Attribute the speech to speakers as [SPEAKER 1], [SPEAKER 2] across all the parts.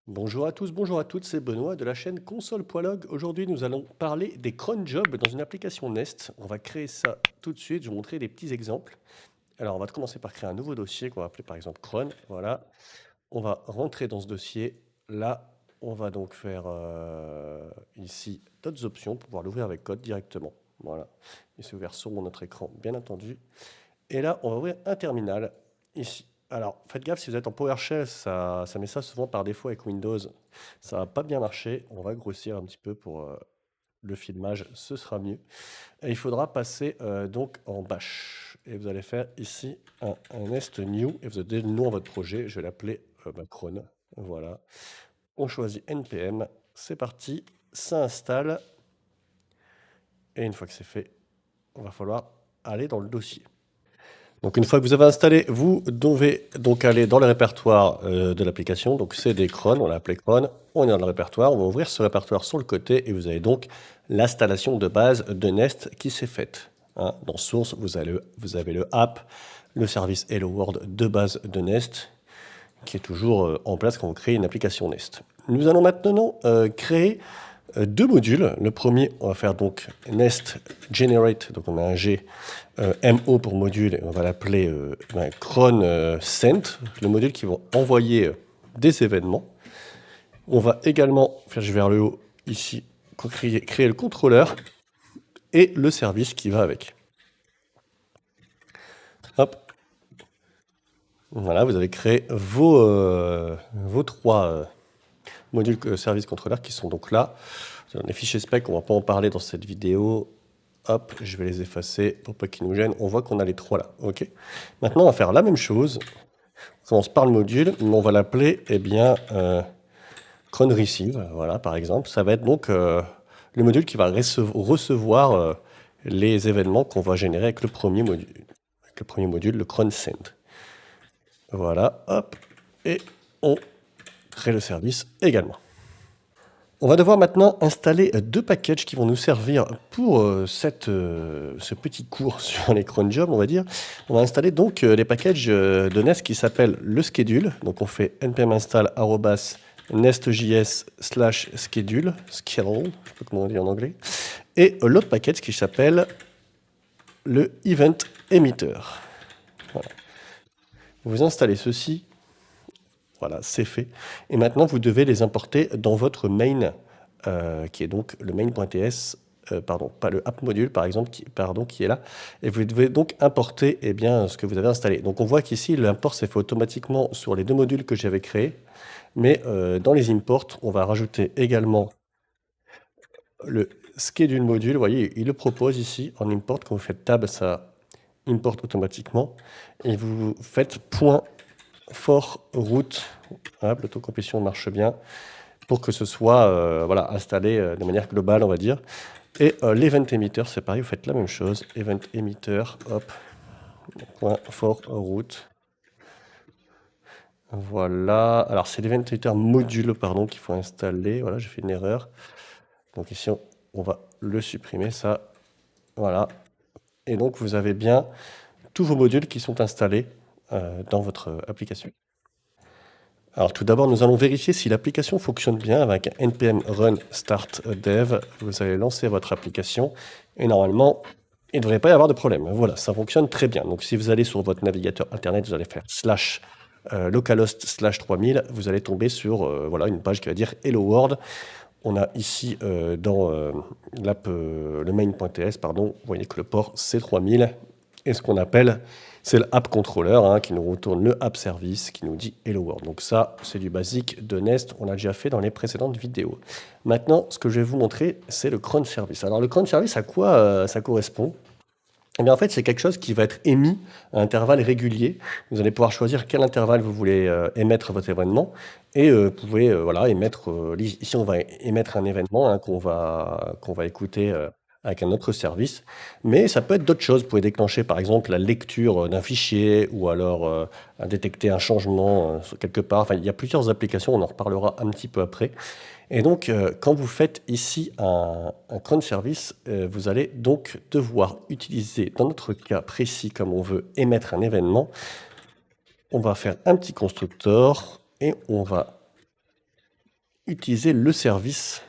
[SPEAKER 1] Bonjour à tous, bonjour à toutes, c'est Benoît de la chaîne Console.log. Aujourd'hui, nous allons parler des cron jobs dans une application Nest. On va créer ça tout de suite, je vais vous montrer des petits exemples. Alors, on va commencer par créer un nouveau dossier qu'on va appeler par exemple cron. Voilà, on va rentrer dans ce dossier. Là, on va donc faire ici d'autres options pour pouvoir l'ouvrir avec code directement. Voilà, il s'est ouvert sur notre écran, bien entendu. Et là, on va ouvrir un terminal ici. Alors, faites gaffe, si vous êtes en PowerShell, ça met ça souvent par défaut avec Windows. Ça va pas bien marcher. On va grossir un petit peu pour le filmage, ce sera mieux. Et il faudra passer donc en bash. Et vous allez faire ici un nest new. Et vous avez le nom de votre projet. Je vais l'appeler Macron. Voilà. On choisit NPM. C'est parti. Ça installe. Et une fois que c'est fait, il va falloir aller dans le dossier. Donc une fois que vous avez installé, vous devez donc aller dans le répertoire de l'application. Donc c'est des cron, on l'a appelé cron. On est dans le répertoire, on va ouvrir ce répertoire sur le côté et vous avez donc l'installation de base de Nest qui s'est faite. Hein. Dans Source, vous avez le app, le service Hello World de base de Nest qui est toujours en place quand vous créez une application Nest. Nous allons maintenant créer deux modules. Le premier, on va faire donc Nest Generate, donc on a un G, MO pour module, et on va l'appeler cron sent, le module qui va envoyer des événements. On va également faire vers le haut ici, créer le contrôleur et le service qui va avec. Hop. Voilà, vous avez créé vos trois modules service contrôleur qui sont donc là. Les fichiers spec, on ne va pas en parler dans cette vidéo. Hop, je vais les effacer pour pas qu'ils nous gênent. On voit qu'on a les trois là. Ok. Maintenant, on va faire la même chose. On commence par le module, mais on va l'appeler, eh bien, cron receive. Voilà, par exemple. Ça va être donc le module qui va recevoir les événements qu'on va générer avec le premier module, le cron send. Voilà, hop. Et on crée le service également. On va devoir maintenant installer deux packages qui vont nous servir pour ce petit cours sur les cron jobs, on va dire. On va installer donc les packages de Nest qui s'appellent le schedule. Donc on fait npm install nestjs/schedule, schedule, je sais pas comment on dit en anglais. Et l'autre package qui s'appelle le event emitter. Voilà. Vous installez ceci. Voilà, c'est fait. Et maintenant, vous devez les importer dans votre main, qui est donc le main.ts, pardon, pas le app module, par exemple, qui est là. Et vous devez donc importer eh bien, ce que vous avez installé. Donc on voit qu'ici, l'import s'est fait automatiquement sur les deux modules que j'avais créés. Mais dans les imports, on va rajouter également le schedule module. Vous voyez, il le propose ici en import. Quand vous faites tab, ça importe automatiquement. Et vous faites point for route, l'autocomplétion marche bien, pour que ce soit voilà, installé de manière globale, on va dire. Et l'event emitter, c'est pareil, vous faites la même chose. Event emitter, hop, point for route. Voilà. Alors, c'est l'event emitter module, pardon, qu'il faut installer. Voilà, j'ai fait une erreur. Donc ici, on va le supprimer, ça. Voilà. Et donc, vous avez bien tous vos modules qui sont installés dans votre application. Alors tout d'abord, nous allons vérifier si l'application fonctionne bien avec npm run start dev. Vous allez lancer votre application et normalement, il ne devrait pas y avoir de problème. Voilà, ça fonctionne très bien. Donc si vous allez sur votre navigateur internet, vous allez faire localhost 3000, vous allez tomber sur voilà, une page qui va dire Hello World. On a ici dans l'app, le main.ts, pardon, vous voyez que le port c'est 3000 et ce qu'on appelle, c'est le app controller qui nous retourne le app service qui nous dit Hello World. Donc ça, c'est du basique de Nest, on l'a déjà fait dans les précédentes vidéos. Maintenant, ce que je vais vous montrer, c'est le cron service. Alors le cron service, à quoi ça correspond? Eh bien, en fait, c'est quelque chose qui va être émis à intervalles réguliers. Vous allez pouvoir choisir quel intervalle vous voulez émettre votre événement. Et vous pouvez voilà, émettre, ici on va émettre un événement qu'on va écouter avec un autre service. Mais ça peut être d'autres choses. Vous pouvez déclencher par exemple la lecture d'un fichier ou alors détecter un changement quelque part. Enfin, il y a plusieurs applications, on en reparlera un petit peu après. Et donc, quand vous faites ici un cron service, vous allez donc devoir utiliser, dans notre cas précis, comme on veut émettre un événement, on va faire un petit constructeur et on va utiliser le service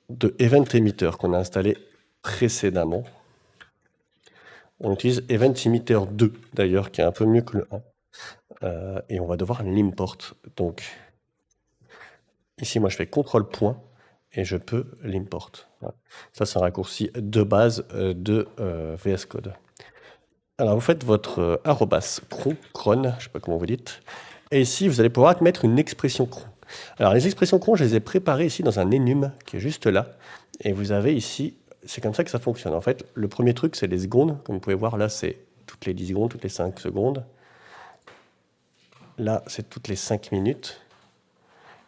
[SPEAKER 1] de Event Emitter qu'on a installé précédemment. On utilise Event Emitter 2 d'ailleurs, qui est un peu mieux que le 1. Et on va devoir l'import. Donc, ici, moi, je fais CTRL point et je peux l'import. Voilà. Ça, c'est un raccourci de base de VS Code. Alors, vous faites votre arrobas cron, je ne sais pas comment vous dites. Et ici, vous allez pouvoir mettre une expression cron. Alors, les expressions cron, je les ai préparées ici dans un enum qui est juste là. Et vous avez ici, c'est comme ça que ça fonctionne. En fait, le premier truc, c'est les secondes. Comme vous pouvez voir, là, c'est toutes les 10 secondes, toutes les 5 secondes. Là, c'est toutes les 5 minutes.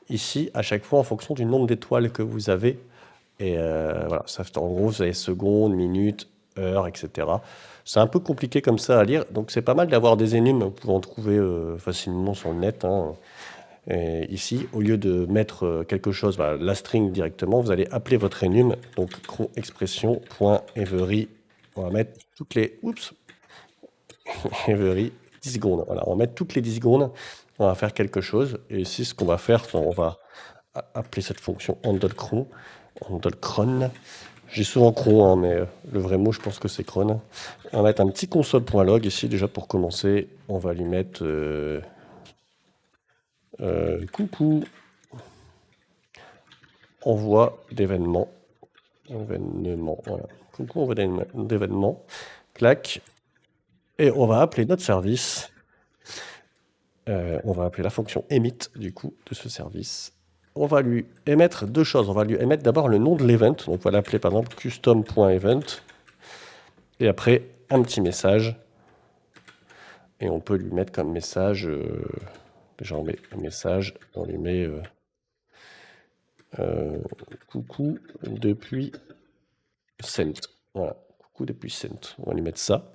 [SPEAKER 1] Ici, à chaque fois, en fonction du nombre d'étoiles que vous avez. Et voilà, ça, en gros, vous avez secondes, minutes, heures, etc. C'est un peu compliqué comme ça à lire. Donc, c'est pas mal d'avoir des enums. Vous pouvez en trouver facilement sur le net. Et ici, au lieu de mettre quelque chose, la string directement, vous allez appeler votre enum. Donc, cron expression.every. On va mettre toutes les... Oups every 10 secondes. Voilà, on va mettre toutes les 10 secondes. On va faire quelque chose. Et ici, ce qu'on va faire, on va appeler cette fonction handle_cron. Handle_cron. J'ai souvent cron, mais le vrai mot, je pense que c'est cron. On va mettre un petit console.log ici, déjà pour commencer. On va lui mettre coucou, envoi d'événements. Voilà. Coucou, envoi d'événements. Clac. Et on va appeler notre service. On va appeler la fonction emit, du coup, de ce service. On va lui émettre deux choses. On va lui émettre d'abord le nom de l'event. Donc, on va l'appeler par exemple custom.event. Et après, un petit message. Et on peut lui mettre comme message... déjà, on met un message. On lui met... coucou depuis Cent. Voilà, coucou depuis Cent. On va lui mettre ça.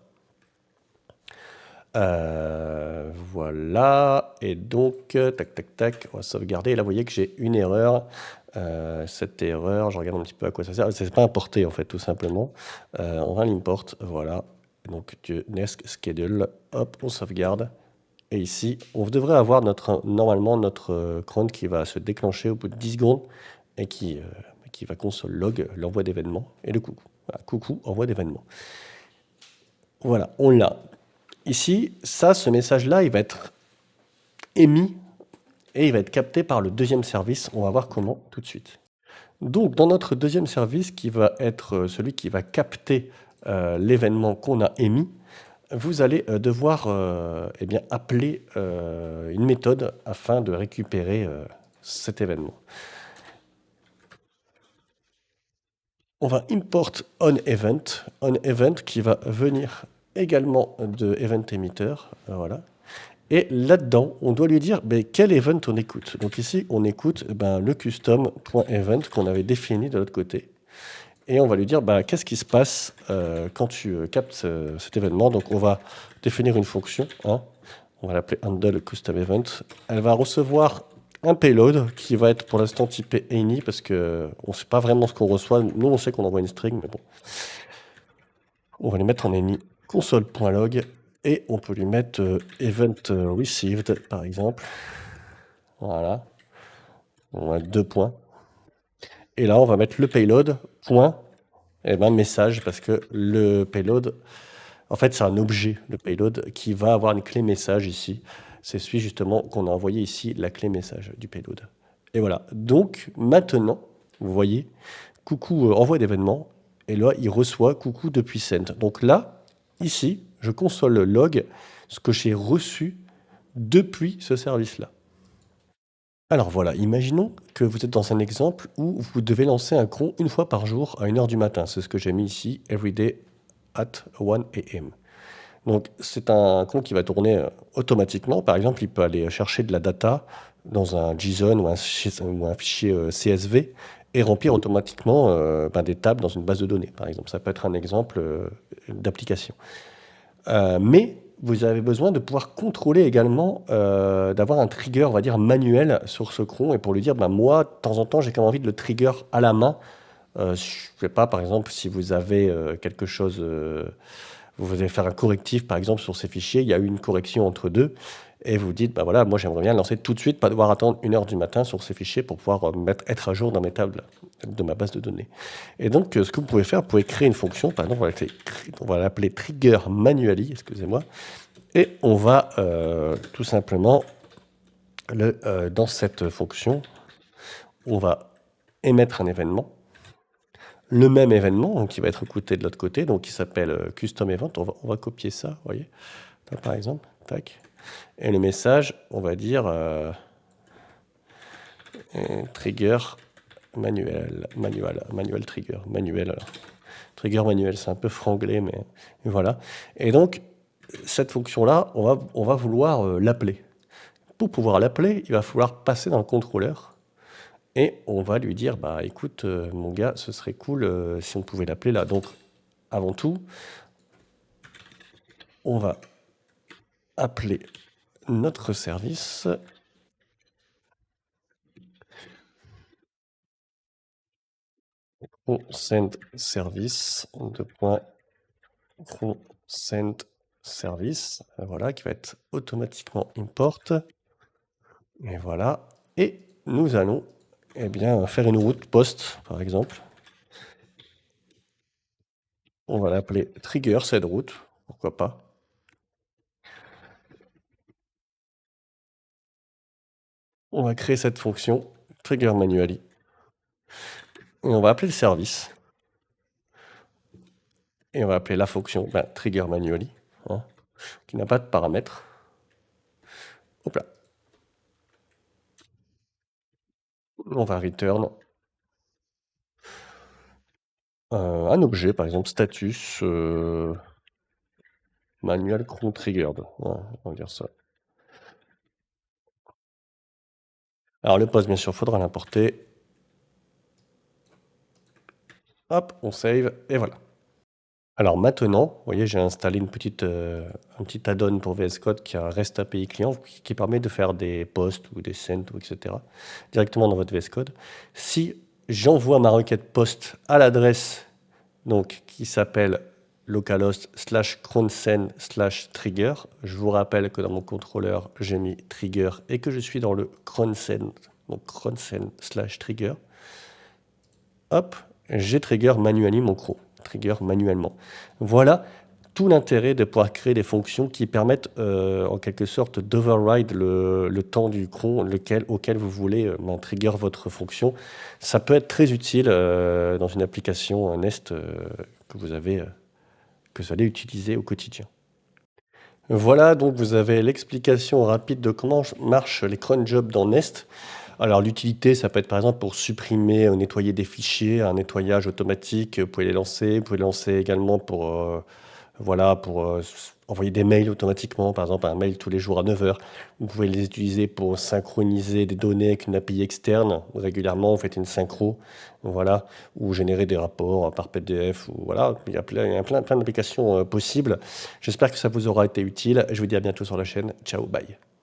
[SPEAKER 1] Voilà, et donc, tac, tac, tac, on va sauvegarder. Et là, vous voyez que j'ai une erreur. Cette erreur, je regarde un petit peu à quoi ça sert. C'est pas importé, en fait, tout simplement. On va l'import, voilà. Donc, Nest schedule, hop, on sauvegarde. Et ici, on devrait avoir normalement notre cron qui va se déclencher au bout de 10 secondes et qui va console log l'envoi d'événements et le coucou. Voilà, coucou, envoi d'événements. Voilà, on l'a. Ici, ce message-là, il va être émis et il va être capté par le deuxième service. On va voir comment tout de suite. Donc, dans notre deuxième service, qui va être celui qui va capter l'événement qu'on a émis, vous allez devoir appeler une méthode afin de récupérer cet événement. On va import onEvent qui va venir également de event emitter. Voilà. Et là-dedans, on doit lui dire quel event on écoute. Donc ici, on écoute le custom.event qu'on avait défini de l'autre côté. Et on va lui dire qu'est-ce qui se passe quand tu captes cet événement. Donc on va définir une fonction. On va l'appeler handle custom event. Elle va recevoir un payload qui va être pour l'instant typé any parce qu'on ne sait pas vraiment ce qu'on reçoit. Nous, on sait qu'on envoie une string, mais bon. On va les mettre en any console.log et on peut lui mettre event received, par exemple. Voilà. On va mettre 2 points. Et là, on va mettre le payload, point, et message, parce que le payload, en fait, c'est un objet, le payload, qui va avoir une clé message ici. C'est celui justement qu'on a envoyé ici, la clé message du payload. Et voilà. Donc, maintenant, vous voyez, coucou envoi d'événement, et là, il reçoit coucou depuis Send. Donc là, ici, je console log ce que j'ai reçu depuis ce service-là. Alors voilà, imaginons que vous êtes dans un exemple où vous devez lancer un cron une fois par jour à 1h du matin. C'est ce que j'ai mis ici, everyday at 1 a.m. Donc c'est un cron qui va tourner automatiquement. Par exemple, il peut aller chercher de la data dans un JSON ou un fichier CSV et remplir automatiquement des tables dans une base de données, par exemple. Ça peut être un exemple d'application. Mais vous avez besoin de pouvoir contrôler également, d'avoir un trigger, on va dire, manuel sur ce cron. Et pour lui dire, moi, de temps en temps, j'ai quand même envie de le trigger à la main. Je ne sais pas, par exemple, si vous avez quelque chose... vous allez faire un correctif, par exemple, sur ces fichiers. Il y a eu une correction entre deux. et vous dites, bah voilà, moi j'aimerais bien le lancer tout de suite, pas devoir attendre 1 heure du matin sur ces fichiers pour pouvoir être à jour dans mes tables de ma base de données. Et donc, ce que vous pouvez faire, vous pouvez créer une fonction, par exemple, on va l'appeler trigger manually, excusez-moi, et on va tout simplement, dans cette fonction, on va émettre un événement, le même événement, donc qui va être écouté de l'autre côté, donc qui s'appelle custom event. On va copier ça, vous voyez, là, par exemple, tac. Et le message, on va dire trigger manuel trigger, manuel. Alors. Trigger manuel, c'est un peu franglais, mais voilà. Et donc, cette fonction-là, on va vouloir l'appeler. Pour pouvoir l'appeler, il va falloir passer dans le contrôleur. Et on va lui dire, bah écoute, mon gars, ce serait cool si on pouvait l'appeler là. Donc, avant tout, on va appeler notre service. Send service, send service, voilà, qui va être automatiquement import. Et voilà. Et nous allons eh bien, faire une route post, par exemple. On va l'appeler trigger, cette route, pourquoi pas. On va créer cette fonction trigger manually. Et on va appeler le service. Et on va appeler la fonction trigger manually, hein, qui n'a pas de paramètres. Hop là. On va return un objet, par exemple status manual cron triggered. Voilà, on va dire ça. Alors le post, bien sûr, faudra l'importer. Hop, on save, et voilà. Alors maintenant, vous voyez, j'ai installé un petit add-on pour VS Code qui a un REST API client qui permet de faire des posts ou des sends, etc. directement dans votre VS Code. Si j'envoie ma requête post à l'adresse donc, qui s'appelle localhost /cronsen/trigger, je vous rappelle que dans mon contrôleur, j'ai mis trigger et que je suis dans le cronsen, donc cronsen/trigger. Hop, j'ai trigger manuellement mon cron. Trigger manuellement. Voilà tout l'intérêt de pouvoir créer des fonctions qui permettent en quelque sorte d'override le temps du cron auquel vous voulez trigger votre fonction. Ça peut être très utile dans une application Nest que vous allez utiliser au quotidien. Voilà, donc vous avez l'explication rapide de comment marchent les cron jobs dans Nest. Alors l'utilité, ça peut être par exemple pour supprimer, nettoyer des fichiers, un nettoyage automatique, vous pouvez les lancer. Vous pouvez les lancer également pour, envoyer des mails automatiquement, par exemple un mail tous les jours à 9 heures. Vous pouvez les utiliser pour synchroniser des données avec une API externe. Régulièrement, vous faites une synchro, voilà, ou générer des rapports par PDF, ou voilà, il y a plein d'applications possibles. J'espère que ça vous aura été utile. Je vous dis à bientôt sur la chaîne. Ciao, bye.